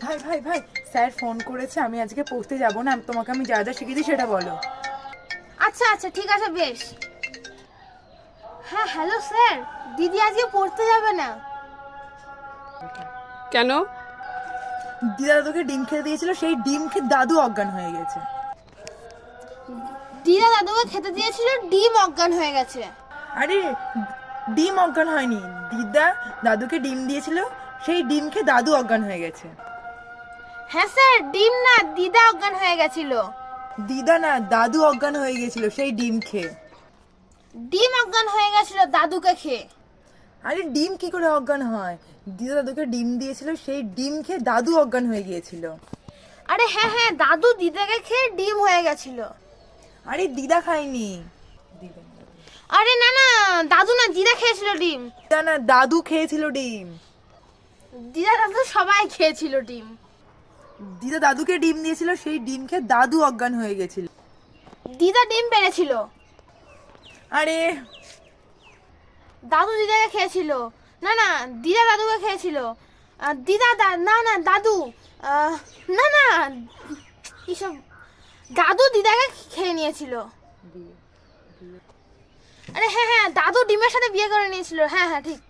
ভাই ভাই ভাই, স্যার ফোন করেছে, আমি আজকে পড়তে যাব না, তোমাকে আমি যা যা শিখেছি সেটা বলো। আচ্ছা আচ্ছা ঠিক আছে বেশ। হ্যাঁ হ্যালো স্যার, দিদি আজকে পড়তে যাবে না। কেন? দিদা দাদুকে ডিম খেতে দিয়েছিল, সেই ডিম খেয়ে দাদু অজ্ঞান হয়ে গেছে। দিদা দাদুকে খেতে দিয়েছিল, ডিম অজ্ঞান হয়ে গেছে। আরে ডিম অজ্ঞান হয়নি, দিদা দাদুকে ডিম দিয়েছিল, সেই ডিম খেয়ে দাদু অজ্ঞান হয়ে গেছে। হ্যাঁ স্যার, ডিম না দিদা অজ্ঞান হয়ে গেছিল। দিদা না, দাদু অজ্ঞান হয়ে গেছিল সেই ডিম খেয়ে। ডিম অজ্ঞান হয়ে গেছিল দাদুকে খেয়ে। আরে ডিম কি করে অজ্ঞান হয়? দিদা দাদুকে ডিম দিয়েছিল, সেই ডিম খেয়ে দাদু অজ্ঞান হয়ে গিয়েছিল। আরে হ্যাঁ হ্যাঁ, দাদু দিদাকে খেয়ে ডিম হয়ে গেছিল। আরে দিদা খায়নি। দিদা আরে না না, দাদু না দিদা খেয়েছিল ডিম। দিদা না, দাদু খেয়েছিল ডিম। দিদা দাদু সবাই খেয়েছিল ডিম। দিদা দাদুকে ডিম দিয়েছিল, সেই ডিম খেয়ে দাদু অজ্ঞান হয়ে গেছিল। দিদা ডিম পেড়েছিল, আরে দাদু দিদাকে খেয়েছিল। না না, দিদা দাদুকে খেয়েছিল। না না দাদু, না না, এসব দাদু দিদাকে খেয়ে নিয়েছিল। আরে হ্যাঁ হ্যাঁ, দাদু ডিমের সাথে বিয়ে করে নিয়েছিল। হ্যাঁ হ্যাঁ ঠিক।